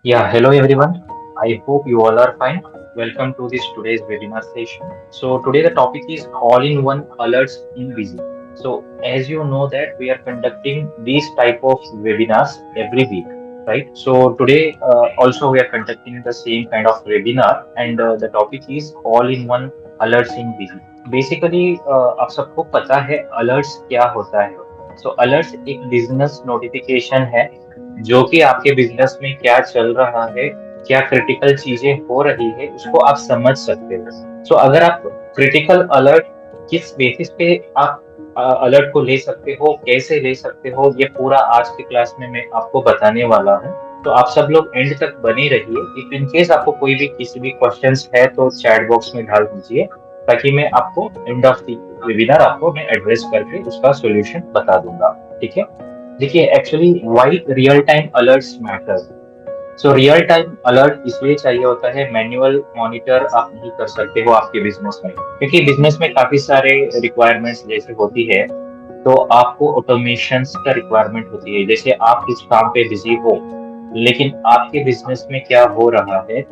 Hello everyone. I hope you all are fine. Welcome to this today's webinar session. So today the topic is all-in-one alerts in Busy. So as you know that we are conducting these type of webinars every week, right? So today also we are conducting the same kind of webinar and the topic is all-in-one alerts in Busy. Basically आप सबको पता है alerts क्या होता है? So alerts एक business notification है जो कि आपके बिजनेस में क्या चल रहा है, क्या क्रिटिकल चीजें हो रही है, उसको आप समझ सकते हो। सो अगर आप क्रिटिकल अलर्ट किस बेसिस पे आप अलर्ट को ले सकते हो, कैसे ले सकते हो, ये पूरा आज की क्लास में मैं आपको बताने वाला हूँ। तो आप सब लोग एंड तक बने रहिए। इफ इन केस आपको कोई भी किसी भी क्वेश्चंस है तो चैट बॉक्स में डाल दीजिए ताकि मैं आपको एंड ऑफ द वेबिनार आपको मैं एड्रेस करके उसका सॉल्यूशन बता दूंगा। ठीक है। देखिए actually why real time alerts matter. So real time alert इसलिए चाहिए होता है, मैन्युअल मॉनिटर आप नहीं कर सकते हो आपके बिजनेस में, क्योंकि बिजनेस में काफी सारे रिक्वायरमेंट्स जैसे होती है। तो आपको ऑटोमेशन का रिक्वायरमेंट होती है, जैसे आप कुछ काम पे बिजी हो लेकिन आपके बिजनेस में क्या हो रहा है,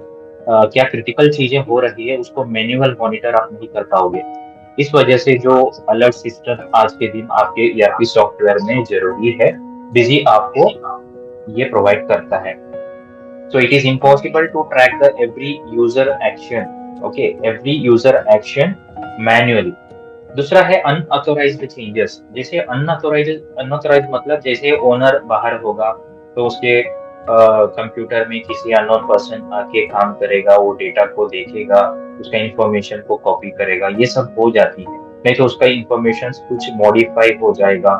क्या क्रिटिकल चीजें हो रही है, उसको मैन्युअल मॉनिटर आप नहीं कर पाओगे। इस वजह से जो अलर्ट सिस्टम आज के दिन आपके ईआरपी सॉफ्टवेयर में जरूरी है, बिजी आपको ये प्रोवाइड करता है। So it is impossible to track the every user action, okay, every user action manually. दूसरा है अनऑथोराइज्ड चेंजेस। जैसे अनऑथोराइज्ड अनऑथोराइज्ड मतलब जैसे ओनर बाहर होगा तो उसके कंप्यूटर में किसी अननोन पर्सन आके काम करेगा, वो डेटा को देखेगा, उसका इंफॉर्मेशन को कॉपी करेगा, ये सब हो जाती है। नहीं तो उसका इंफॉर्मेशन कुछ मॉडिफाई हो जाएगा।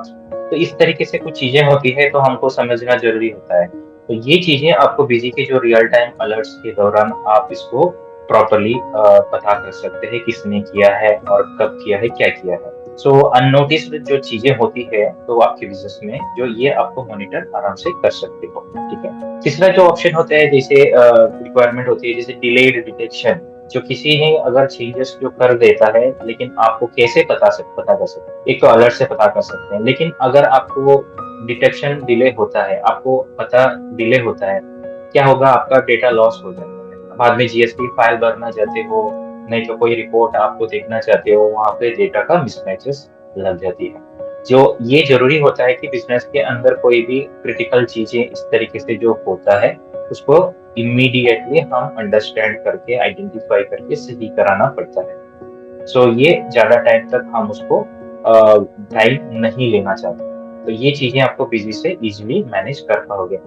तो इस तरीके से कुछ चीजें होती है तो हमको समझना जरूरी होता है। तो ये चीजें आपको बिजी के जो रियल टाइम अलर्ट्स के दौरान आप इसको प्रॉपरली पता कर सकते हैं किसने किया है और कब किया है, क्या किया है। सो अननोटिस्ड जो चीजें होती है तो आपके बिजनेस में जो ये आपको मॉनिटर आराम से कर सकते हो। ठीक है। तीसरा जो ऑप्शन होता है, जैसे रिक्वायरमेंट होती है, जैसे डिलेड डिटेक्शन। जो किसी ने अगर चेंजेस जो कर देता है लेकिन आपको कैसे पता कर सकते, एक तो अलर्ट से पता कर सकते हैं, लेकिन अगर आपको डिटेक्शन डिले होता है, आपको पता डिले होता है, क्या होगा, आपका डेटा लॉस हो जाता है। बाद में जीएसटी फाइल भरना चाहते हो, नहीं तो कोई रिपोर्ट आपको देखना चाहते हो, वहां पे डेटा का मिसमैचेस लग जाती है। जो ये जरूरी होता है कि बिजनेस के अंदर कोई भी क्रिटिकल चीजें इस तरीके से जो होता है उसको इमीडिएटली हम अंडरस्टैंड करके आइडेंटिफाई करके सही कराना पड़ता है। सो ये ज्यादा टाइम तक हम उसको टाइम नहीं लेना चाहते। तो ये चीजें आपको बिजी से इजीली मैनेज कर पाओगे।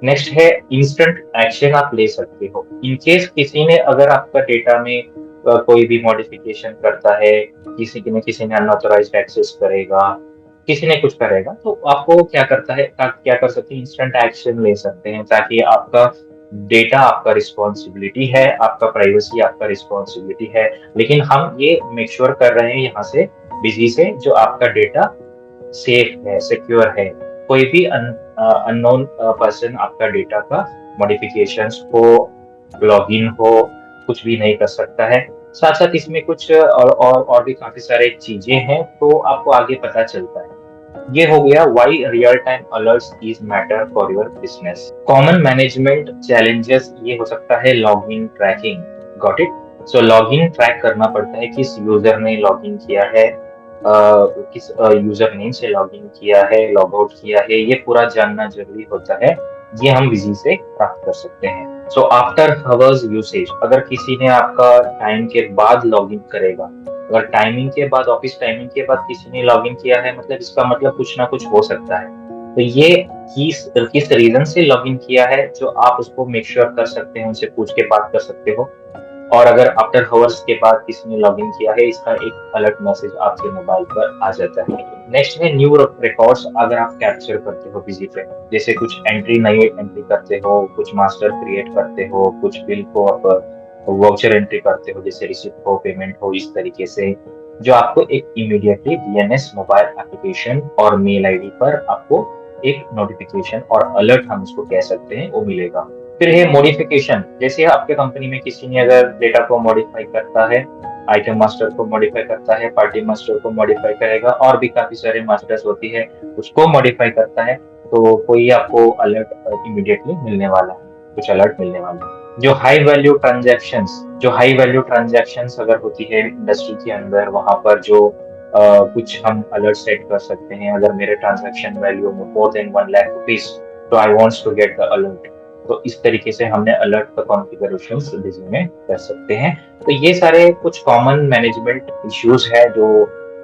नेक्स्ट है इंस्टेंट एक्शन आप ले सकते हो। इन केस किसी ने अगर आपका डेटा में कोई भी मॉडिफिकेशन करता है, किसी ने अनऑथोराइज्ड एक्सेस करेगा, किसी ने कुछ करेगा, तो आपको क्या करता है, क्या कर सकते हैं, इंस्टेंट एक्शन ले सकते हैं ताकि आपका डेटा आपका रिस्पॉन्सिबिलिटी है, आपका प्राइवेसी आपका रिस्पॉन्सिबिलिटी है। लेकिन हम ये मेक श्योर कर रहे हैं यहाँ से बिजी से जो आपका डेटा सेफ है, सिक्योर है। कोई भी अननोन पर्सन आपका डेटा का मॉडिफिकेशंस हो, लॉगिन हो, कुछ भी नहीं कर सकता है। साथ साथ इसमें कुछ और भी काफी सारे चीजें हैं तो आपको आगे पता चलता है। ये हो गया why real time alerts is matter for your business. Common management challenges ये हो सकता है login tracking. Got it. So login track करना पड़ता है, किस यूजर ने लॉगिन किया है, किस यूजर नेम से लॉगिन किया है, लॉग आउट किया है, ये पूरा जानना जरूरी होता है। ये हम बिजी से प्राप्त कर सकते हैं। सो आफ्टर हावर्स यूसेज, अगर किसी ने आपका टाइम के बाद लॉगिन करेगा, अगर टाइमिंग के बाद, ऑफिस टाइमिंग के बाद किसी ने लॉगिन किया है, मतलब इसका मतलब कुछ ना कुछ हो सकता है। तो ये किस रीजन से लॉगिन किया है जो आप उसको मेक श्योर कर सकते हैं, उनसे पूछ के बात कर सकते हो। और अगर आफ्टर हावर्स के बाद किसी ने लॉगिन किया है, इसका एक अलर्ट मैसेज आपके मोबाइल पर आ जाता है। नेक्स्ट है न्यू रिकॉर्ड्स, अगर आप कैप्चर करते हो बिजी पे, जैसे कुछ एंट्री नई एंट्री करते हो, कुछ मास्टर क्रिएट करते हो, कुछ बिल को आप वाउचर एंट्री करते हो, जैसे रिसिप्ट हो, पेमेंट हो, इस तरीके से जो आपको एक इमीडिएटली डीएनएस मोबाइल एप्लीकेशन और मेल आईडी पर आपको एक नोटिफिकेशन और अलर्ट हम उसको कह सकते हैं, वो मिलेगा। फिर है मॉडिफिकेशन, जैसे आपके कंपनी में किसी ने अगर डेटा को मॉडिफाई करता है, आइटम मास्टर को मॉडिफाई करता है, पार्टी मास्टर को मॉडिफाई करेगा, और भी काफी सारे मास्टर्स होती है, उसको मॉडिफाई करता है, तो कोई आपको अलर्ट इमीडिएटली मिलने वाला है। कुछ अलर्ट मिलने वाले हैं। जो हाई वैल्यू ट्रांजैक्शंस अगर होती है इंडस्ट्री के अंदर, वहां पर जो कुछ हम अलर्ट सेट कर सकते हैं। अगर मेरे transaction value more than 1 lakh rupees, तो I wants to get the alert. तो इस तरीके से हमने अलर्ट का कॉन्फ़िगरेशन बिजी में कर सकते हैं। तो ये सारे कुछ कॉमन मैनेजमेंट इश्यूज है जो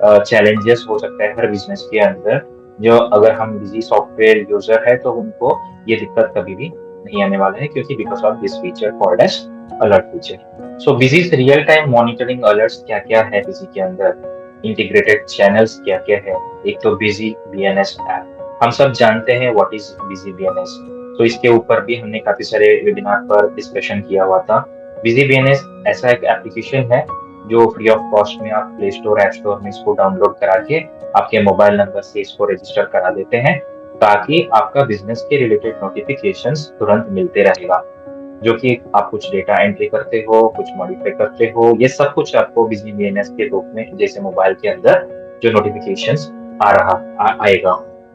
चैलेंजेस हो सकता है हर बिजनेस के अंदर, जो अगर हम बिजी सॉफ्टवेयर यूजर है तो उनको ये दिक्कत कभी भी नहीं आने वाला है, क्योंकि because of this feature called as alert feature. So busy real time monitoring alerts क्या क्या है बिजी के अंदर, इंटीग्रेटेड चैनल्स क्या क्या है। एक तो बिजी बीएनएस ऐप, हम सब जानते हैं व्हाट इज बिजी बीएनएस। तो इसके ऊपर भी हमने काफी सारे वेबिनार पर डिस्कशन किया हुआ था। बिजी बीएनएस ऐसा एक एप्लीकेशन है जो फ्री ऑफ कॉस्ट में आप प्ले स्टोर ऐप स्टोर में इसको डाउनलोड करा के आपके मोबाइल नंबर से इसको रजिस्टर करा देते हैं, ताकि आपका बिजनेस के रिलेटेड नोटिफिकेशंस तुरंत मिलते रहेगा। जो कि आप कुछ डेटा एंट्री करते हो, कुछ मॉडिफाई करते हो, ये सब कुछ आपको बिजली बीएनएस के रूप में जैसे मोबाइल के अंदर जो नोटिफिकेशंस आएगा।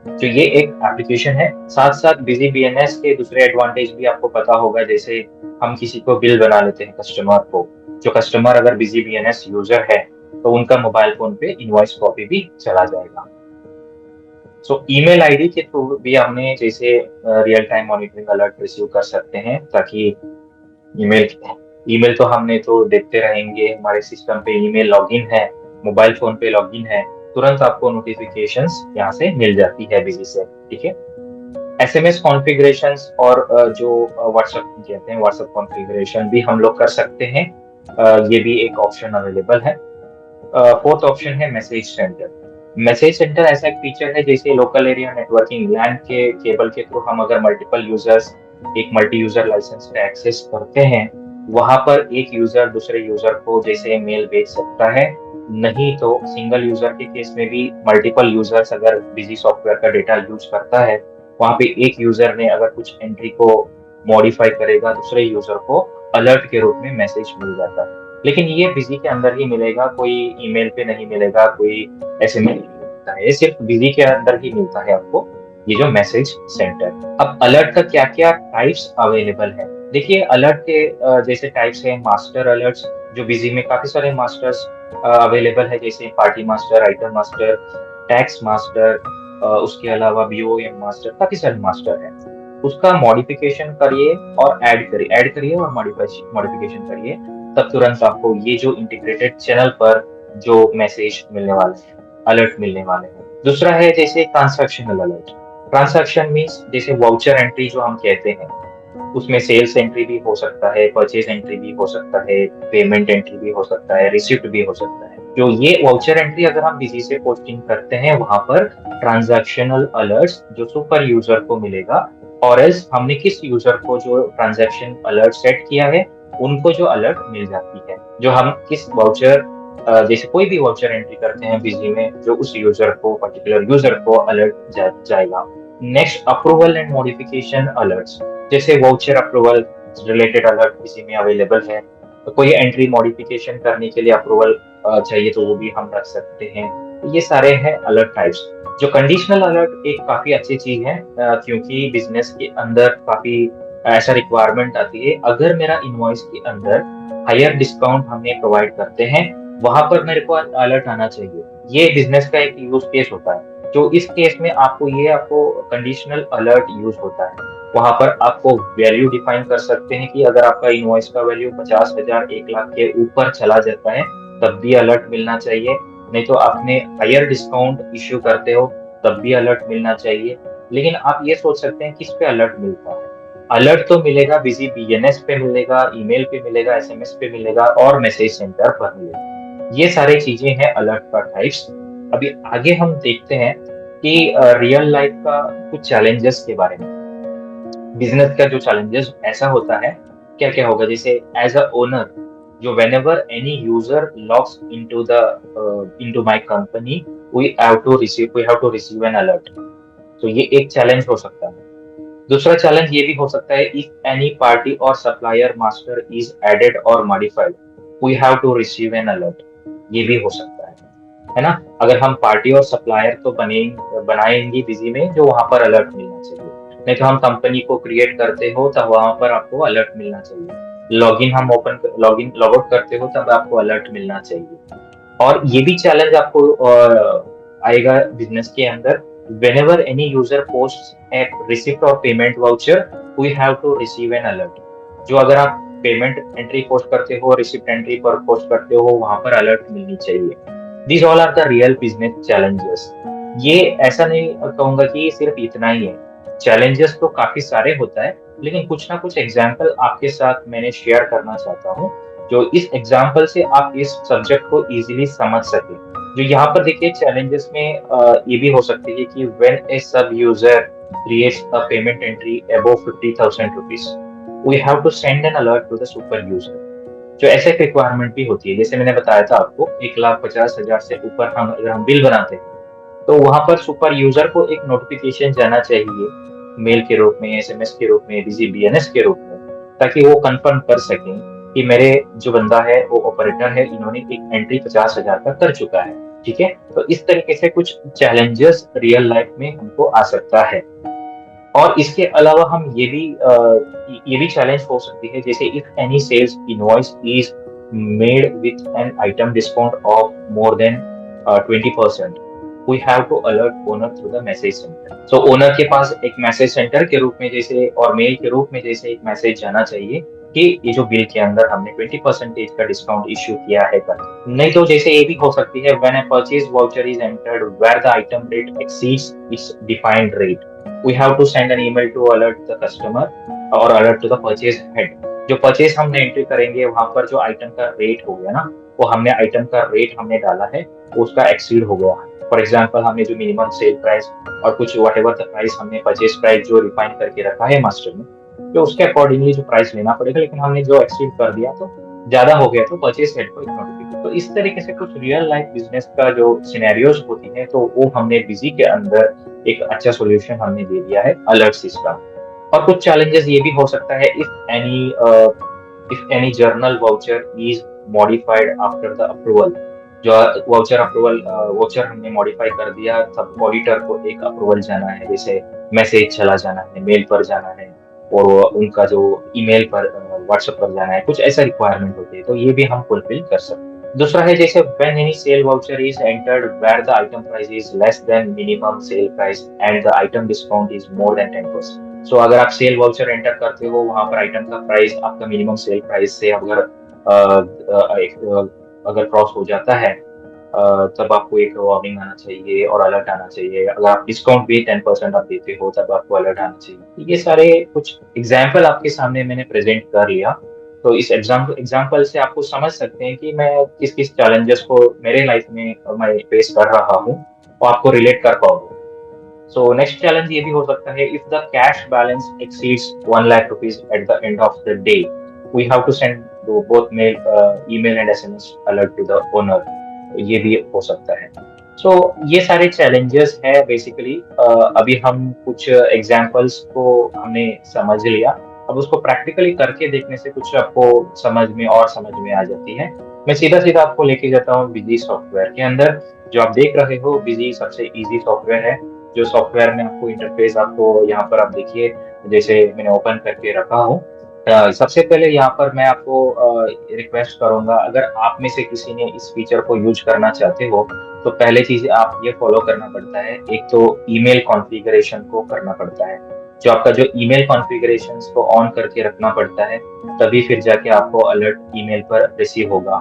तो ये एक एप्लीकेशन है। साथ साथ बिजी बीएनएस के दूसरे एडवांटेज भी आपको पता होगा, जैसे हम किसी को बिल बना लेते हैं कस्टमर को। जो कस्टमर अगर बिजी बीएनएस यूजर है तो उनका मोबाइल फोन पे इनवॉइस कॉपी भी चला जाएगा। सो ईमेल आईडी के थ्रू भी हमने जैसे real time monitoring alert receive कर सकते हैं, ताकि ईमेल ईमेल तो हमने तो देखते रहेंगे, हमारे सिस्टम पे ईमेल लॉगिन है, मोबाइल फोन पे लॉगिन है, तुरंत आपको नोटिफिकेशंस यहाँ से मिल जाती है बिजी से। ठीक है। एसएमएस कॉन्फ़िगरेशंस और जो व्हाट्सएप कहते हैं व्हाट्सएप कॉन्फ़िगरेशन भी हम लोग कर सकते हैं। ये भी एक ऑप्शन अवेलेबल है। फोर्थ ऑप्शन है मैसेज सेंटर। मैसेज सेंटर ऐसा एक फीचर है, जैसे लोकल एरिया नेटवर्किंग लैन के केबल के थ्रू हम अगर मल्टीपल यूजर्स एक मल्टी यूजर लाइसेंस पे एक्सेस करते हैं, वहां पर एक यूजर दूसरे यूजर को जैसे मेल भेज सकता है। नहीं तो सिंगल यूजर के केस में भी मल्टीपल यूजर्स अगर बिजी सॉफ्टवेयर का डेटा यूज करता है, वहां पे एक यूजर ने अगर कुछ एंट्री को मॉडिफाई करेगा, दूसरे यूजर को अलर्ट के रूप में मैसेज मिल जाता है। लेकिन ये बिजी के अंदर ही मिलेगा, कोई ईमेल पे नहीं मिलेगा, कोई एसएमएस नहीं मिलता है, ये सिर्फ बिजी के अंदर ही मिलता है आपको, ये जो मैसेज सेंटर। अब अलर्ट का क्या क्या टाइप्स अवेलेबल है, देखिए अलर्ट के जैसे टाइप्स है मास्टर अलर्ट्स, जो बिजी में काफी सारे मास्टर्स अवेलेबल है, जैसे party master, item master, tax master, उसके अलावा बीओएम मास्टर, काफी सारे मास्टर है। उसका मॉडिफिकेशन करिए और ऐड करिए और मॉडिफिकेशन करिए, तब तुरंत आपको ये जो इंटीग्रेटेड चैनल पर जो मैसेज मिलने वाले हैं, अलर्ट मिलने वाले हैं। दूसरा है जैसे ट्रांसैक्शनल अलर्ट। ट्रांसैक्शन मीन्स जैसे वाउचर एंट्री जो हम कहते हैं, उसमें सेल्स एंट्री भी हो सकता है, परचेज एंट्री भी हो सकता है, पेमेंट एंट्री भी हो सकता है, रिसिप्ट भी हो सकता है। जो ये वाउचर एंट्री अगर हम बिजी से पोस्टिंग करते हैं, वहां पर ट्रांजैक्शनल अलर्ट्स जो सुपर यूजर को मिलेगा, और एल्स हमने किस यूजर को जो ट्रांजैक्शन अलर्ट सेट किया है उनको जो अलर्ट मिल जाती है। जो हम किस वाउचर जैसे कोई भी वाउचर एंट्री करते हैं बिजी में, जो उस यूजर को पर्टिकुलर यूजर को अलर्ट जाएगा। Next approval and modification alerts, जैसे वाउचर अप्रूवल रिलेटेड अलर्ट किसी में अवेलेबल है, तो कोई एंट्री मॉडिफिकेशन करने के लिए अप्रूवल चाहिए तो वो भी हम रख सकते हैं। तो ये सारे हैं अलर्ट टाइप्स। जो कंडीशनल अलर्ट एक काफी अच्छी चीज है, क्योंकि बिजनेस के अंदर काफी ऐसा रिक्वायरमेंट आती है, अगर मेरा इनवॉइस के अंदर हायर डिस्काउंट हमने प्रोवाइड करते हैं, वहां पर मेरे को अलर्ट आना चाहिए। ये बिजनेस का एक यूज केस होता है। जो इस केस में आपको कंडीशनल अलर्ट यूज होता है। वहां पर आपको वैल्यू डिफाइन कर सकते हैं कि अगर आपका इनवॉइस का वैल्यू 50,000 1 लाख के ऊपर चला जाता है, तब भी अलर्ट मिलना चाहिए। नहीं तो आपने हायर डिस्काउंट इश्यू करते हो, तब भी अलर्ट मिलना चाहिए। लेकिन आप ये सोच सकते हैं किस पे अलर्ट मिलता है। अलर्ट तो मिलेगा बिजी बीएनएस पे मिलेगा, ईमेल पे मिलेगा, एसएमएस पे मिलेगा और मैसेज सेंटर पर मिलेगा। ये सारी चीजें हैं अलर्ट का टाइप्स। अभी आगे हम देखते हैं कि रियल लाइफ का कुछ चैलेंजेस के बारे में। बिजनेस का जो चैलेंजेस ऐसा होता है, क्या क्या होगा, जैसे एज अ ओनर, जो whenever any user logs into my company, we have to receive an alert। तो ये एक चैलेंज हो सकता है। दूसरा चैलेंज ये भी हो सकता है, if any party or supplier master is added or modified, we have to receive an alert. ये भी हो सकता है ना। अगर हम पार्टी और सप्लायर तो बनाएंगे बिजी में, जो वहां पर अलर्ट मिलना चाहिए। नहीं तो हम कंपनी को क्रिएट करते हो तब वहां पर आपको अलर्ट मिलना चाहिए। लॉगिन लॉग आउट करते हो तब आपको अलर्ट मिलना चाहिए। और ये भी चैलेंज आपको आएगा बिजनेस के अंदर। whenever any user posts a receipt or payment voucher, we have to receive an alert। जो अगर आप पेमेंट एंट्री पोस्ट करते हो, रिसिप्ट एंट्री पर पोस्ट करते हो, वहां पर अलर्ट मिलनी चाहिए। These all are the real business challenges. ये ऐसा नहीं कहूंगा कि सिर्फ इतना ही है, चैलेंजेस तो काफी सारे होता है, लेकिन कुछ ना कुछ एग्जाम्पल आपके साथ मैंने शेयर करना चाहता हूँ, जो इस एग्जाम्पल से आप इस सब्जेक्ट को इजीली समझ सके। जो यहाँ पर देखिए चैलेंजेस में ये भी हो सकती है कि when a sub user creates a payment entry above 50,000 rupees, we have to send an alert to the super user. जो ऐसे रिक्वायरमेंट भी होती है, जैसे मैंने बताया था आपको 1,50,000 से ऊपर हम अगर हम बिल बनाते हैं, तो वहां पर सुपर यूजर को एक नोटिफिकेशन जाना चाहिए, मेल के रूप में, एसएमएस के रूप में, बिजी बीएनएस के रूप में, ताकि वो कंफर्म कर सकें कि मेरे जो बंदा है वो ऑपरेटर है, इन्होंने एक एंट्री 50,000 का कर चुका है। ठीक है, तो इस तरीके से कुछ चैलेंजेस रियल लाइफ में हमको आ सकता है। और इसके अलावा हम ये भी चैलेंज हो सकती है, जैसे if any sales invoice is made with an item discount of more than 20%, we have to alert owner through the message center. So owner के पास एक मैसेज सेंटर के रूप में जैसे और मेल के रूप में जैसे एक मैसेज जाना चाहिए कि ये जो बिल के अंदर हमने 20% का डिस्काउंट इश्यू किया है कर। नहीं तो जैसे ये भी हो सकती है, when a purchase voucher is entered where the item rate exceeds its defined rate, we have to send an email to alert the customer और alert to the purchase head। जो परचेज हमने एंट्री करेंगे वहां पर जो item का rate हो गया ना, वो हमने आइटम का रेट हमने डाला है, वो उसका एक्सीड हो गया है। फॉर एग्जांपल हमने जो मिनिमम सेल प्राइस और कुछ वट एवर द प्राइस हमने परचेज प्राइस जो रिफाइन करके रखा है मास्टर में, तो उसके अकॉर्डिंगली जो प्राइस लेना पड़ेगा, लेकिन हमने जो एक्सीड कर दिया तो ज्यादा हो गया, तो परचेज हेड को एक नोटिफिकेशन। तो इस तरीके से कुछ रियल लाइफ बिजनेस का जो सिनेरियोज होती है, तो वो हमने बिजी के अंदर एक अच्छा सॉल्यूशन हमने दे दिया है अलर्ट सिस्टम। और कुछ चैलेंजेस ये भी हो सकता है, if any journal voucher is modified after the approval. जो वाउचर हमने मॉडिफाई कर दिया, तब ऑडिटर को एक अप्रूवल जाना है, जैसे मैसेज चला जाना है, मेल पर जाना है, और उनका जो ईमेल पर व्हाट्सएप पर जाना है, कुछ ऐसा रिक्वायरमेंट होती है, तो ये भी हम फुलफिल कर सकते हैं। दूसरा है जैसे when any sale voucher is entered where the item price is less than minimum sale price and the item discount is more than 10%। So अगर आप सेल वाउचर एंटर करते हो, वहां पर आइटम का प्राइस आपका मिनिमम सेल प्राइस से अगर क्रॉस हो जाता है, तब आपको एक वार्निंग आना चाहिए और अलर्ट आना चाहिए। अगर आप डिस्काउंट भी 10% आप देते हो, तब आपको अलर्ट आना चाहिए। ये सारे कुछ एग्जाम्पल आपके सामने मैंने प्रेजेंट कर लिया, तो इस एग्जाम्पल से आपको समझ सकते हैं कि मैं किस किस चैलेंजेस को मेरे लाइफ में मैं फेस कर रहा हूँ, और आपको रिलेट कर पाओगे। सो नेक्स्ट चैलेंज ये भी हो सकता है, if the cash balance exceeds 1 lakh rupees at the end of the day, we have to send both mail email and SMS alert to the owner. ये भी हो सकता है। सो ये सारे चैलेंजेस है बेसिकली। अभी हम कुछ एग्जाम्पल्स को हमने समझ लिया, अब उसको प्रैक्टिकली करके देखने से कुछ आपको समझ में आ जाती है। मैं सीधा सीधा आपको लेके जाता हूँ बिजी सॉफ्टवेयर के अंदर। जो आप देख रहे हो, बिजी सबसे इजी सॉफ्टवेयर है। जो सॉफ्टवेयर में आपको इंटरफेस आपको यहाँ पर आप देखिए, जैसे मैंने ओपन करके रखा हूँ। सबसे पहले यहाँ पर मैं आपको रिक्वेस्ट करूंगा, अगर आप में से किसी ने इस फीचर को यूज करना चाहते हो, तो पहले चीज आप ये फॉलो करना पड़ता है, एक तो ईमेल कॉन्फ़िगरेशन को करना पड़ता है। जो आपका जो ईमेल कॉन्फ़िगरेशन को ऑन करके रखना पड़ता है, तभी फिर जाके आपको अलर्ट ईमेल पर रिसीव होगा।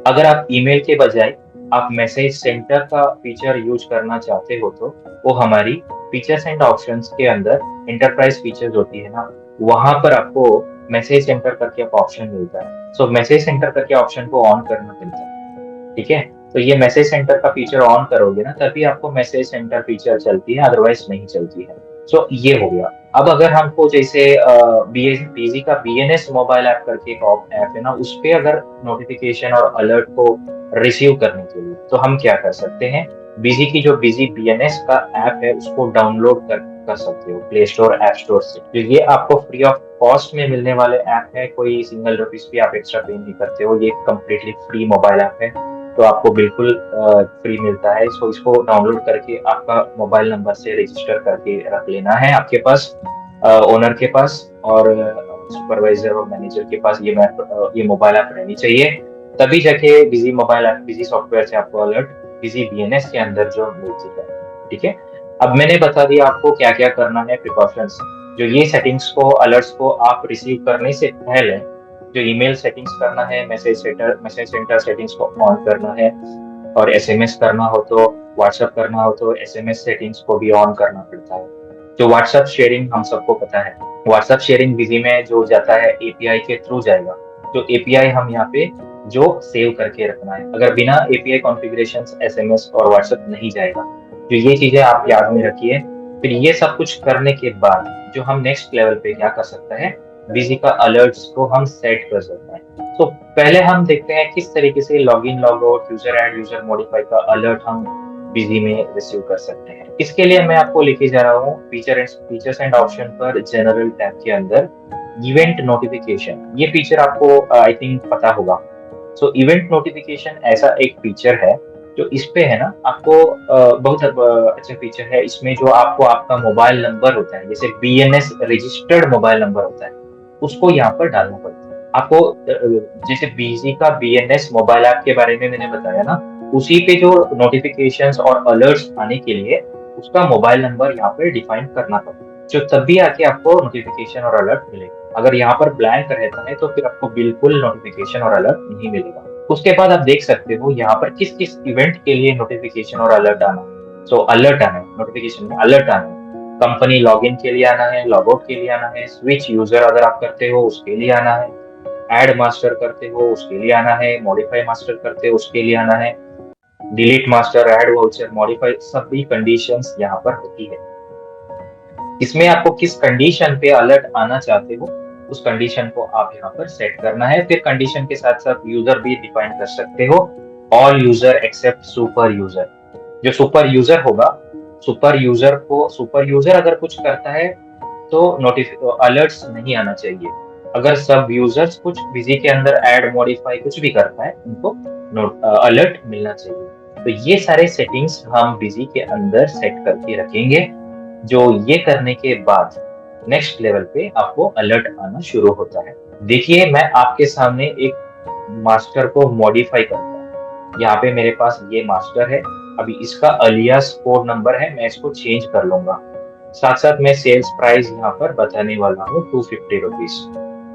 अगर आप ईमेल के बजाय आप मैसेज सेंटर का फीचर यूज करना चाहते हो, तो वो हमारी फीचर्स एंड ऑप्शंस के अंदर एंटरप्राइज फीचर्स होती है ना, वहां पर आपको मैसेज सेंटर करके एक ऑप्शन मिलता है। सो मैसेज सेंटर करके ऑप्शन को ऑन करना पड़ता है। ठीक है, तो ये मैसेज सेंटर का फीचर ऑन करोगे ना, तभी आपको मैसेज सेंटर फीचर चलती है, अदरवाइज नहीं चलती है। सो ये हो गया। अब अगर हमको जैसे बीजी का बीएनएस मोबाइल ऐप करके एक ऐप है ना, उस पे अगर नोटिफिकेशन और अलर्ट को रिसीव करने के लिए, तो हम क्या कर सकते हैं, बीजी की जो बीजी बीएनएस का ऐप है उसको डाउनलोड कर सकते हो प्ले स्टोर ऐप स्टोर से। तो ये आपको फ्री ऑफ कॉस्ट में मिलने वाले ऐप है, कोई सिंगल रुपीज भी आप एक्स्ट्रा पे नहीं करते हो, ये कम्प्लीटली फ्री मोबाइल ऐप है। तो आपको बिल्कुल फ्री मिलता है। सो इसको डाउनलोड करके आपका मोबाइल नंबर से रजिस्टर करके रख लेना है आपके पास, ओनर के पास और सुपरवाइजर और मैनेजर के पास ये मोबाइल ऐप रहनी चाहिए। तभी जाके busy mobile app, busy software से आपको अलर्ट बिजी बीएनएस के अंदर जो मिलती है। ठीक है, अब मैंने बता दिया आपको क्या क्या करना है, प्रिकॉशंस। जो ये सेटिंग्स को, अलर्ट्स को आप रिसीव करने से पहले जो ईमेल सेटिंग्स करना है, मैसेज सेंटर सेटिंग्स को ऑन करना है, और एसएमएस करना हो तो, व्हाट्सएप करना हो तो एसएमएस सेटिंग्स को भी ऑन करना पड़ता है। जो व्हाट्सएप शेयरिंग हम सबको पता है, व्हाट्सएप शेयरिंग बिजी में जो जाता है एपीआई के थ्रू जाएगा। जो एपीआई हम यहाँ पे जो सेव करके रखना है, अगर बिना एपीआई कॉन्फ़िगरेशन एसएमएस और व्हाट्सएप नहीं जाएगा। जो ये चीजें आप याद में रखिए। फिर ये सब कुछ करने के बाद जो हम नेक्स्ट लेवल पे क्या कर सकते हैं, बिजी का अलर्ट्स को हम सेट कर सकते हैं। तो पहले हम देखते हैं किस तरीके से log in, log out, user add, user modify का अलर्ट हम बिजी में रिसीव कर सकते हैं। इसके लिए मैं आपको लेके जा रहा हूँ फीचर्स एंड ऑप्शन पर, जनरल टैब के अंदर इवेंट नोटिफिकेशन। ये फीचर आपको आई थिंक पता होगा। सो इवेंट नोटिफिकेशन ऐसा एक फीचर है जो इस पे है ना, आपको बहुत अच्छा फीचर है। इसमें जो आपको आपका मोबाइल नंबर होता है, जैसे बीएनएस रजिस्टर्ड मोबाइल नंबर होता है, उसको यहाँ पर डालना पड़ता है आपको। जैसे बीजी का बीएनएस मोबाइल ऐप के बारे में मैंने बताया ना, उसी पे जो नोटिफिकेशंस और अलर्ट्स आने के लिए उसका मोबाइल नंबर यहाँ पे डिफाइन करना पड़ता है, जो तभी आके आपको नोटिफिकेशन और अलर्ट मिलेगा। अगर यहाँ पर ब्लैंक रहता है तो फिर आपको बिल्कुल नोटिफिकेशन और अलर्ट नहीं मिलेगा। उसके बाद आप देख सकते हो यहाँ पर किस किस इवेंट के लिए नोटिफिकेशन और अलर्ट आना है। सो अलर्ट आना है, नोटिफिकेशन में अलर्ट आना है, कंपनी लॉगिन के लिए आना है, लॉग आउट के लिए आना है, स्विच यूजर अगर आप करते हो उसके लिए आना है, ऐड मास्टर करते हो उसके लिए आना है, मॉडिफाई मास्टर करते हो उसके लिए आना है, delete master, add voucher, modify, सभी कंडीशंस यहाँ पर होती है। इसमें आपको किस कंडीशन पे अलर्ट आना चाहते हो उस कंडीशन को आप यहाँ पर सेट करना है। फिर कंडीशन के साथ साथ यूजर भी डिफाइन कर सकते हो, all user except super user. जो सुपर यूजर होगा, सुपर यूजर अगर कुछ करता है तो अलर्ट्स नहीं आना चाहिए। अगर सब यूजर्स कुछ बिजी के अंदर ऐड, मॉडिफाई कुछ भी करता है, उनको अलर्ट मिलना चाहिए। तो ये सारे सेटिंग्स हम बिजी के अंदर सेट करके रखेंगे। जो ये करने के बाद नेक्स्ट लेवल पे आपको अलर्ट आना शुरू होता है। देखिए, मैं आपके सामने एक मास्टर को मॉडिफाई करता हूँ। यहाँ पे मेरे पास ये मास्टर है, अभी इसका अलियास कोड नंबर है, मैं इसको चेंज कर लूंगा। साथ साथ मैं सेल्स प्राइस यहाँ पर बताने वाला हूँ 250 रुपीज।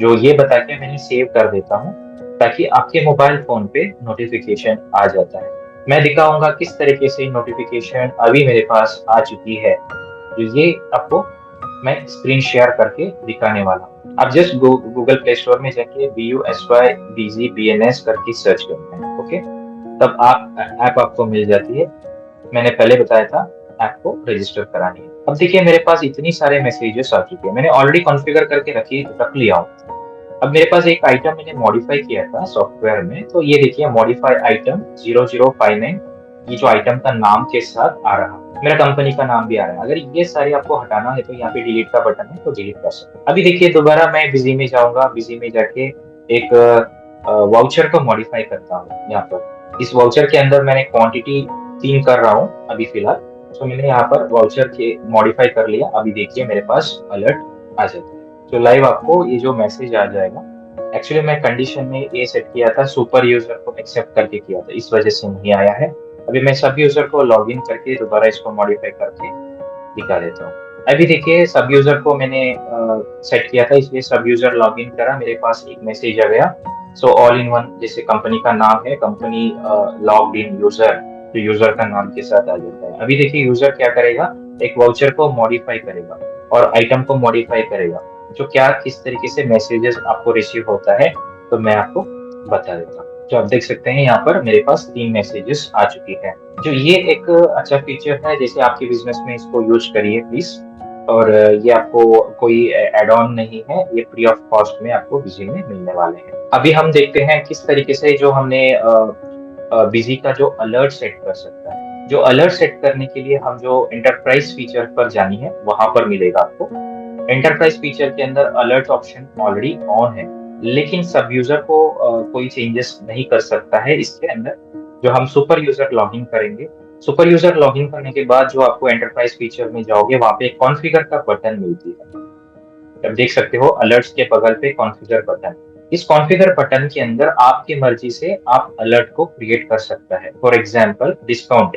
जो ये बता के मैंने सेव कर देता हूँ, ताकि आपके मोबाइल फोन पे नोटिफिकेशन आ जाता है। मैं दिखाऊंगा किस तरीके से नोटिफिकेशन अभी मेरे पास आ चुकी है। तो ये आपको मैं स्क्रीन शेयर करके दिखाने वाला हूँ। आप जस्ट गूगल प्ले स्टोर में जाके BUSY BZBNS करके सर्च करते हैं, ओके। तब आप ऐप आपको मिल जाती है। मैंने पहले बताया था ऐप को रजिस्टर करानी है। अब देखिए, मेरे पास इतनी सारे मैसेजेस आ चुके हैं, मैंने ऑलरेडी कॉन्फ़िगर करके रख लिया हूँ। अब मेरे पास एक आइटम मैंने मॉडिफाई किया था सॉफ्टवेयर में, तो ये देखिए मॉडिफाई आइटम 0059, ये जो आइटम का नाम के साथ आ रहा है, मेरा कंपनी का नाम भी आ रहा है। अगर ये सारे आपको हटाना है तो यहाँ पे डिलीट का बटन है, तो डिलीट कर सकते हैं। अभी देखिए, दोबारा मैं बिजी में जाऊंगा, बिजी में जाके एक वाउचर को मॉडिफाई करता हूँ। यहाँ पर इस वाउचर के अंदर मैंने क्वांटिटी 3 कर रहा हूँ अभी फिलहाल। तो मैंने यहाँ पर वाउचर के मॉडिफाई कर लिया। अभी देखिए मेरे पास अलर्ट आ जाता है, तो लाइव आपको ये जो मैसेज आ जाएगा। एक्चुअली मैं कंडीशन में ये सेट किया था, सुपर यूजर को एक्सेप्ट करके किया था, इस वजह से नहीं आया है। अभी मैं सब यूजर को लॉग इन करके दोबारा इसको मॉडिफाई करके दिखा देता हूँ। अभी देखिए, सब यूजर को मैंने सेट किया था, इसलिए सब यूजर लॉग इन करा, मेरे पास एक मैसेज आ गया। सो ऑल इन वन, जैसे कंपनी का नाम है, कंपनी लॉग्ड इन यूजर, तो यूजर का नाम के साथ आ जाता है। अभी देखिए यूजर क्या करेगा, एक वाउचर को मॉडिफाई करेगा और आइटम को मॉडिफाई करेगा। जो क्या किस तरीके से मैसेजेस आपको रिसीव होता है, तो मैं आपको बता देता हूँ। जो आप देख सकते हैं यहाँ पर मेरे पास 3 मैसेजेस आ चुकी है। जो ये एक अच्छा फीचर है, जैसे आपके बिजनेस में इसको यूज करिए प्लीज। और ये आपको कोई एड ऑन नहीं है, ये फ्री ऑफ कॉस्ट में आपको बिजी में मिलने वाले हैं। अभी हम देखते हैं किस तरीके से जो हमने बिजी का जो अलर्ट सेट कर सकता है। जो अलर्ट सेट करने के लिए हम जो एंटरप्राइज फीचर पर जानी है, वहां पर मिलेगा आपको। एंटरप्राइज फीचर के अंदर अलर्ट ऑप्शन ऑलरेडी ऑन है, लेकिन सब यूजर को कोई चेंजेस नहीं कर सकता है इसके अंदर। जो हम सुपर यूजर लॉगिन करेंगे। सुपर यूजर लॉगिन करने के बाद जो आपको एंटरप्राइज फीचर में जाओगे, वहां पे कॉन्फ़िगर का बटन मिलती है। आप देख सकते हो अलर्ट्स के बगल पे कॉन्फ़िगर बटन। इस कॉन्फ़िगर बटन के अंदर आपकी मर्जी से आप अलर्ट को क्रिएट कर सकता है। फॉर एग्जांपल डिस्काउंट,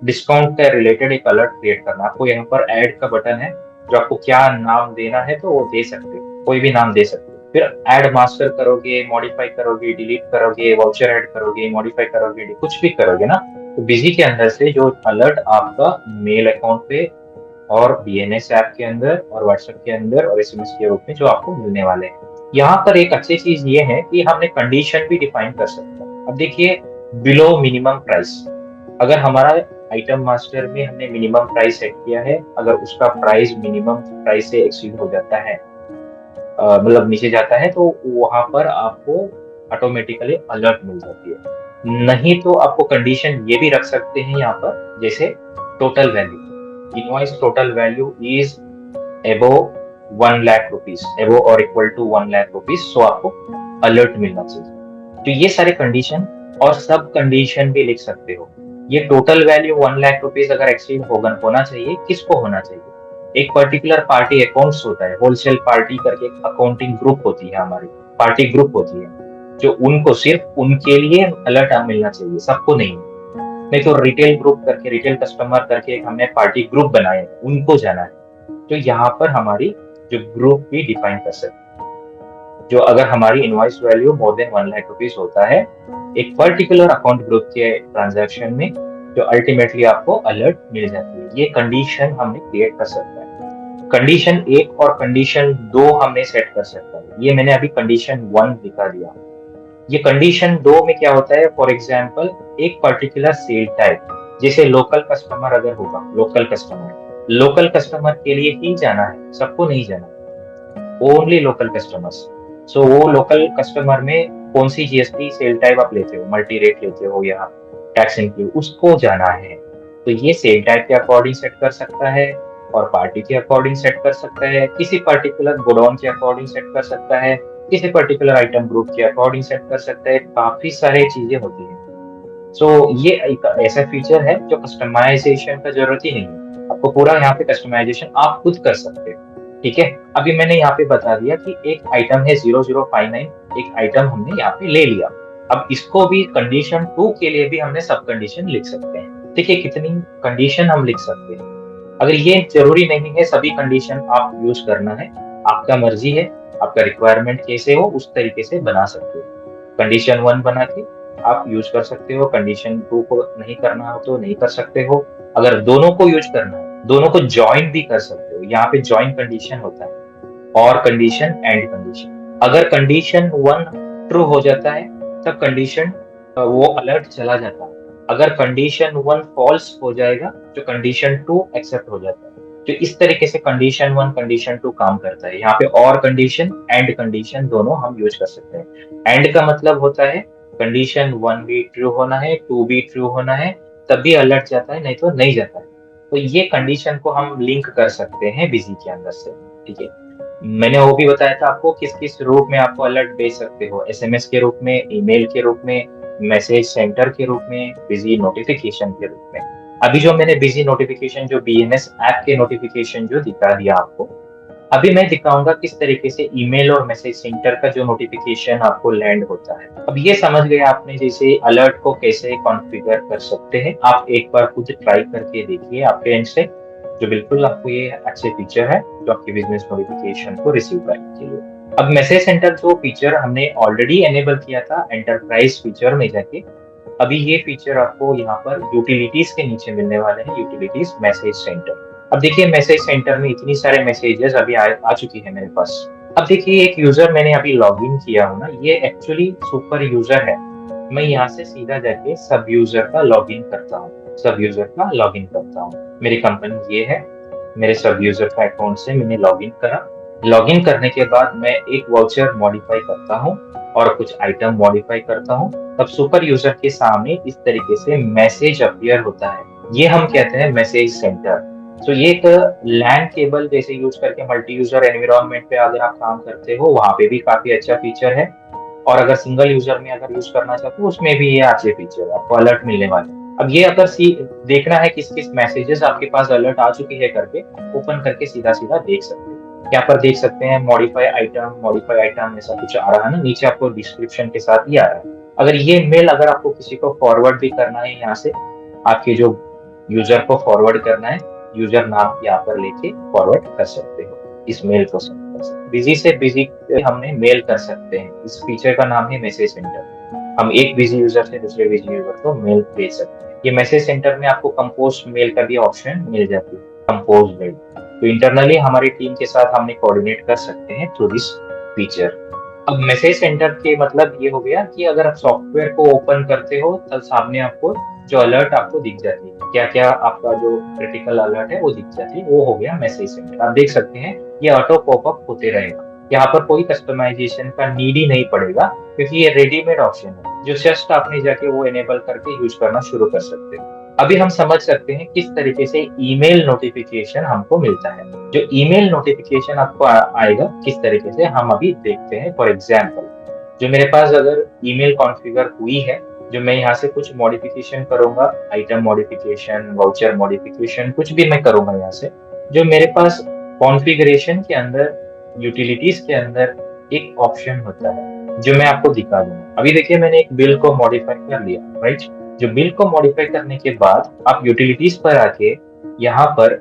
डिस्काउंट का रिलेटेड एक अलर्ट क्रिएट करना। आपको यहाँ पर ऐड का बटन है, जो आपको क्या नाम देना है तो वो दे सकते हो, कोई भी नाम दे सकते हो। फिर ऐड मास्टर करोगे, मॉडिफाई करोगे, डिलीट करोगे, वाउचर ऐड करोगे, मॉडिफाई करोगे, कुछ भी करोगे ना, तो बिजी के अंदर से जो अलर्ट आपका मेल अकाउंट पे और बीएनएस ऐप के अंदर और व्हाट्सएप के अंदर और एसएमएस के रूप में जो आपको मिलने वाले हैं। यहाँ पर एक अच्छी चीज ये है कि हमने कंडीशन भी डिफाइन कर सकते हैं। अब देखिए, बिलो मिनिमम प्राइस, अगर हमारा आइटम मास्टर में हमने मिनिमम प्राइस सेट किया है, अगर उसका प्राइस मिनिमम प्राइस से एक्सीड हो जाता है, मतलब नीचे जाता है, तो वहां पर आपको ऑटोमेटिकली अलर्ट मिल जाती है। नहीं तो आपको कंडीशन ये भी रख सकते हैं यहाँ पर, जैसे total value, invoice total value is एबो 1 लाख रुपीज, एबो और इक्वल टू 1 लाख रुपीज, सो आपको अलर्ट मिलना चाहिए। तो ये सारे कंडीशन और सब कंडीशन भी लिख सकते हो। ये टोटल वैल्यू 1 लाख रुपीज अगर एक्सीड होना चाहिए, किसको होना चाहिए? एक पर्टिकुलर पार्टी अकाउंट्स होता है, होलसेल पार्टी करके एक अकाउंटिंग ग्रुप होती है, हमारी पार्टी ग्रुप होती है, जो उनको सिर्फ उनके लिए अलर्ट मिलना चाहिए, सबको नहीं। नहीं तो रिटेल ग्रुप करके, रिटेल कस्टमर करके एक हमने पार्टी ग्रुप बनाए हैं, उनको जाना है। तो यहाँ पर हमारी जो ग्रुप भी डिफाइन कर सकते हैं, जो अगर हमारी invoice value more than 1 lakh rupees होता है एक पर्टिकुलर अकाउंट ग्रुप के ट्रांजैक्शन में, जो अल्टीमेटली आपको अलर्ट मिल जाती है। ये कंडीशन हमने क्रिएट कर सकता है। कंडीशन 1 और कंडीशन 2 हमने सेट कर सकता है। ये मैंने अभी कंडीशन 1 दिखा दिया। ये कंडीशन 2 में क्या होता है, फॉर एग्जाम्पल एक पर्टिकुलर सेल टाइप, जैसे लोकल कस्टमर अगर होगा, लोकल कस्टमर के लिए ही जाना है, सबको नहीं जाना, ओनली लोकल कस्टमर्स। सो वो लोकल कस्टमर में कौन सी जीएसटी सेल टाइप आप लेते हो, मल्टी रेट लेते हो या टैक्स इंक्लूड, उसको जाना है। तो ये सेल टाइप के अकॉर्डिंग सेट कर सकता है, और पार्टी के अकॉर्डिंग सेट कर सकता है, किसी पर्टिकुलर गोडाउन के अकॉर्डिंग सेट कर सकता है, किसी पर्टिकुलर आइटम ग्रुप के अकॉर्डिंग सेट कर सकता है। काफी सारे चीजें होती हैं। सो ये एक ऐसा फीचर है जो कस्टमाइजेशन का जरूरत ही नहीं है, आपको पूरा यहाँ पे कस्टमाइजेशन आप खुद कर सकते हो। ठीक है, अभी मैंने यहाँ पे बता दिया कि एक आइटम है 0059, एक आइटम हमने यहाँ पे ले लिया। अब इसको भी कंडीशन 2 के लिए भी हमने सब कंडीशन लिख सकते हैं। देखिए कितनी कंडीशन हम लिख सकते हैं। अगर ये जरूरी नहीं है सभी कंडीशन आप यूज करना है, आपका मर्जी है, आपका रिक्वायरमेंट कैसे हो उस तरीके से बना सकते हो। कंडीशन 1 बना के आप यूज कर सकते हो, कंडीशन 2 को नहीं करना हो तो नहीं कर सकते हो। अगर दोनों को यूज करना है, दोनों को ज्वाइन भी कर सकते हो। यहाँ पे ज्वाइन कंडीशन होता है, और कंडीशन एंड कंडीशन। अगर कंडीशन 1 ट्रू हो जाता है, तब कंडीशन वो अलर्ट चला जाता है। अगर कंडीशन 1 फॉल्स हो जाएगा, तो कंडीशन 2 एक्सेप्ट हो जाता है। तो इस तरीके से कंडीशन 1 कंडीशन 2 काम करता है। यहाँ पे और कंडीशन एंड कंडीशन दोनों हम यूज कर सकते हैं। एंड का मतलब होता है कंडीशन 1 भी ट्रू होना है, 2 भी ट्रू होना है, तभी अलर्ट जाता है, नहीं तो नहीं जाता है। तो ये कंडीशन को हम लिंक कर सकते हैं बिजी के अंदर से। ठीक है, मैंने वो भी बताया था आपको किस किस रूप में आपको अलर्ट भेज सकते हो, एसएमएस के रूप में, ईमेल के रूप में, मैसेज सेंटर के रूप में, बिजी नोटिफिकेशन के रूप में। अभी जो मैंने बिजी नोटिफिकेशन, जो बीएनएस ऐप के नोटिफिकेशन जो दिखा दिया आपको, अभी मैं दिखाऊंगा किस तरीके से ईमेल और मैसेज सेंटर का जो नोटिफिकेशन आपको लैंड होता है। अब ये समझ गए आपने जैसे अलर्ट को कैसे कॉन्फ़िगर कर सकते हैं। आप एक बार खुद ट्राई करके देखिए आपके एंड से, जो बिल्कुल आपको ये अच्छे फीचर है जो आपके बिजनेस नोटिफिकेशन को रिसीव करने के लिए। अब मैसेज सेंटर जो फीचर हमने ऑलरेडी एनेबल किया था एंटरप्राइज फीचर में जाके, अभी ये फीचर आपको यहाँ पर यूटिलिटीज के नीचे मिलने वाले हैं, यूटिलिटीज मैसेज सेंटर। अब देखिए मैसेज सेंटर में इतनी सारे मैसेजेस अभी आ चुकी है मेरे पास। अब देखिए एक यूजर मैंने अभी लॉग इन किया हो ना, ये एक्चुअली सुपर यूजर है। मैं यहाँ से सीधा जाके सब यूजर का लॉग इन करता हूँ, सब यूजर का लॉग इन करता हूँ। मेरी कंपनी ये है, मेरे सब यूजर का अकाउंट से मैंने लॉग इन करा। लॉग इन करने के बाद मैं एक वाउचर मॉडिफाई करता हूँ और कुछ आइटम मॉडिफाई करता हूँ, तब सुपर यूजर के सामने इस तरीके से मैसेज अपीयर होता है। ये हम कहते हैं मैसेज सेंटर। तो ये एक लैन केबल जैसे यूज करके मल्टी यूजर एनवायरनमेंट पे अगर आप काम करते हो, वहां पे भी काफी अच्छा फीचर है। और अगर सिंगल यूजर में अगर यूज करना चाहते हो उसमें भी ये अच्छे फीचर है, आपको अलर्ट मिलने वाले हैं। अब ये अगर देखना है किस किस मैसेजेस आपके पास अलर्ट आ चुकी है करके ओपन करके सीधा सीधा देख सकते हैं। यहाँ पर देख सकते हैं मॉडिफाई आइटम ऐसा कुछ आ रहा है ना, नीचे आपको डिस्क्रिप्शन के साथ ही आ रहा है। अगर ये मेल अगर आपको किसी को फॉरवर्ड भी करना है यहाँ से, आपके जो यूजर को फॉरवर्ड करना है, यूजर नाम यहाँ पर लेके फॉरवर्ड कर सकते हो, इस मेल को सेंड कर सकते हो। बिजी से बिजी हमने मेल कर सकते हैं, इस फीचर का नाम है मैसेज सेंटर। हम एक बिजी यूजर से दूसरे बिजी यूजर को मेल भेज सकते हैं। ये मैसेज सेंटर में आपको कंपोज मेल का भी ऑप्शन मिल जाती है, कंपोज मेल। तो इंटरनली हमारी टीम के साथ हमने कोऑर्डिनेट कर सकते हैं थ्रू दिस फीचर। अब मैसेज सेंटर के मतलब ये हो गया कि अगर आप सॉफ्टवेयर को ओपन करते हो तब सामने आपको जो अलर्ट आपको दिख जाती है, क्या क्या आपका जो क्रिटिकल अलर्ट है वो दिख जाती है, वो हो गया मैसेज सेंटर। आप देख सकते हैं ये ऑटो पॉपअप होते रहेगा, यहाँ पर कोई कस्टमाइजेशन का नीड ही नहीं पड़ेगा क्योंकि ये रेडीमेड ऑप्शन है जो जस्ट आपने जाके वो एनेबल करके यूज करना शुरू कर सकते हो। अभी हम समझ सकते हैं किस तरीके से ईमेल नोटिफिकेशन हमको मिलता है। जो ईमेल नोटिफिकेशन आपको आएगा किस तरीके से हम अभी देखते हैं। फॉर एग्जाम्पल, जो मेरे पास अगर ईमेल कॉन्फ़िगर हुई है, जो मैं यहाँ से कुछ मॉडिफिकेशन करूंगा, आइटम मॉडिफिकेशन, वाउचर मॉडिफिकेशन, कुछ भी मैं करूंगा यहाँ से, जो मेरे पास कॉन्फ़िगरेशन के अंदर, यूटिलिटीज के अंदर एक ऑप्शन होता है जो मैं आपको दिखा दूंगा। अभी देखिए मैंने एक बिल को मॉडिफाई कर लिया, राइट। जो बिल को मॉडिफाई करने के बाद आप यूटिलिटीज पर आके यहाँ पर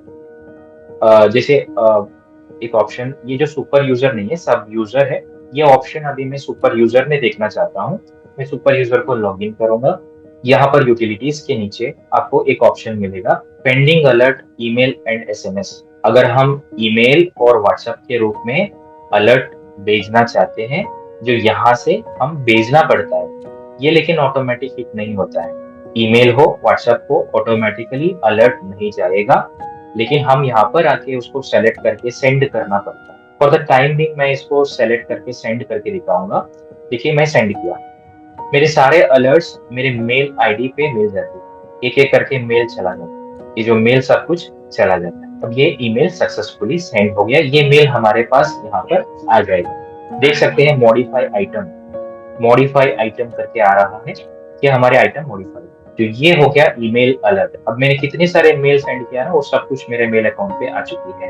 जैसे एक ऑप्शन, ये जो सुपर यूजर नहीं है सब यूजर है, ये ऑप्शन अभी मैं सुपर यूजर में देखना चाहता हूँ। मैं सुपर यूजर को लॉगिन करूंगा। यहाँ पर यूटिलिटीज के नीचे आपको एक ऑप्शन मिलेगा, pending alert email and SMS. अगर हम ईमेल और व्हाट्सएप के रूप में अलर्ट भेजना चाहते हैं, जो यहाँ से हम भेजना पड़ता है, ये लेकिन ऑटोमेटिक हिट नहीं होता है। ईमेल हो व्हाट्सएप हो ऑटोमेटिकली अलर्ट नहीं जाएगा, लेकिन हम यहाँ पर आके उसको सेलेक्ट करके सेंड करना पड़ता है। फॉर द टाइम बिंग मैं इसको सेलेक्ट करके सेंड करके दिखाऊंगा। देखिए मैं सेंड किया, मेरे सारे अलर्ट्स मेरे मेल आईडी पे मिल जाते हैं, एक एक करके मेल चला जाता है, ये जो मेल सब कुछ चला जाता है। अब ये ईमेल सक्सेसफुली सेंड हो गया, ये मेल हमारे पास यहाँ पर आ जाएगा। देख सकते हैं मॉडिफाई आइटम करके आ रहा है कि हमारे आइटम मॉडिफाई। तो ये हो गया ईमेल अलर्ट। अब मैंने कितने सारे मेल सेंड किया ना, वो सब कुछ मेरे मेल अकाउंट पे आ चुकी है।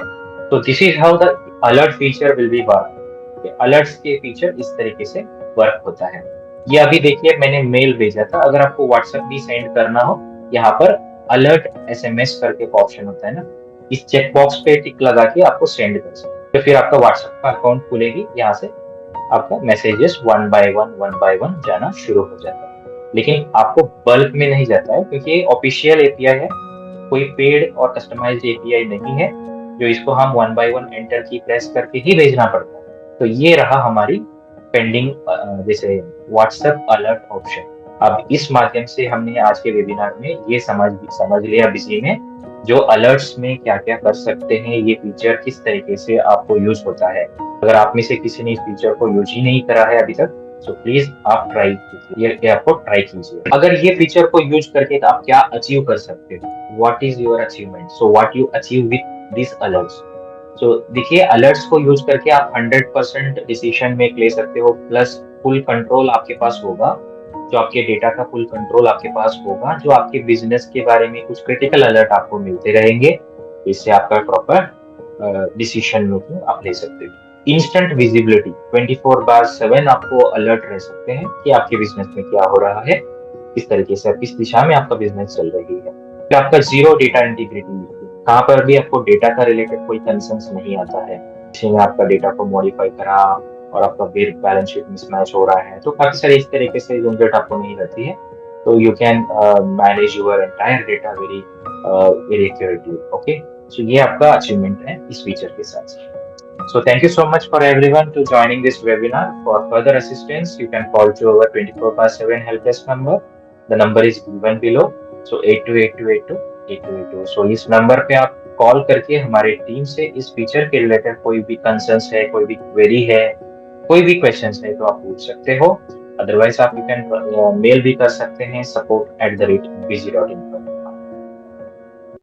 तो this is how the alert feature will be work. Alerts के फीचर इस तरीके से वर्क होता है। ये अभी देखिए मैंने मेल भेजा था, अगर आपको व्हाट्सएप भी सेंड करना हो, यहाँ पर अलर्ट एसएमएस करके एक ऑप्शन होता है ना, इस चेकबॉक्स पे टिक लगा के आपको सेंड कर सकते हो। तो फिर आपका व्हाट्सएप का अकाउंट खुलेगी, यहाँ से आपका मैसेजेस वन बाय वन जाना शुरू हो जाता है। लेकिन आपको बल्क में नहीं जाता है क्योंकि ये ऑफिशियल एपीआई है, कोई पेड और कस्टमाइज्ड एपीआई नहीं है जो इसको हम वन बाय वन एंटर की प्रेस करके ही भेजना पड़ता है। तो ये रहा हमारी पेंडिंग जैसे व्हाट्सएप अलर्ट ऑप्शन। अब इस माध्यम से हमने आज के वेबिनार में ये समझ लिया बिजी में जो अलर्ट्स में क्या क्या कर सकते हैं, ये फीचर किस तरीके से आपको यूज होता है। अगर आप में से किसी ने इस फीचर को यूज ही नहीं करा है अभी तक, तो प्लीज आप ट्राई कीजिए, ये आपको ट्राई कीजिए। अगर ये फीचर को यूज करके आप क्या अचीव कर सकते हो, what is your achievement, so what you achieve with this alerts. तो देखिए अलर्ट्स को यूज करके आप 100% डिसीजन मेक ले सकते हो, प्लस फुल कंट्रोल आपके पास होगा, जो आपके डेटा का फुल कंट्रोल आपके पास होगा, जो आपके बिजनेस के बारे में कुछ क्रिटिकल अलर्ट आपको मिलते रहेंगे, इससे आपका प्रॉपर डिसीजन मेकिंग आप ले सकते हो। इंस्टेंट विजिबिलिटी 24/7 आपको अलर्ट रह सकते हैं कि आपके बिजनेस में क्या हो रहा है, किस तरीके से किस दिशा में आपका बिजनेस चल रही है। फिर आपका जीरो डेटा इंटीग्रिटी, कहाँ पर भी आपको डेटा का रिलेटेड कोई कंसर्न्स नहीं आता है। इसमें आपका डेटा को मॉडिफाई करा और आपका बैलेंस शीट मिसमैच हो रहा है, तो काफी सारे इस तरीके से झंझट आपको नहीं रहती है। तो you can manage your entire data very accurately. Okay, so ये आपका अचीवमेंट है इस फीचर के साथ। So thank you so much for everyone to joining this webinar. For further assistance, you can call to our 24/7 help desk number. The number is given below. So 8282828282. So इस number पे आप call करके हमारे team से इस feature के related कोई भी कंसर्न्स है, कोई भी क्वेरी है, कोई भी क्वेश्चंस है तो आप पूछ सकते हो। अदरवाइज आप यू कैन मेल भी कर सकते हैं support@busy.in पर।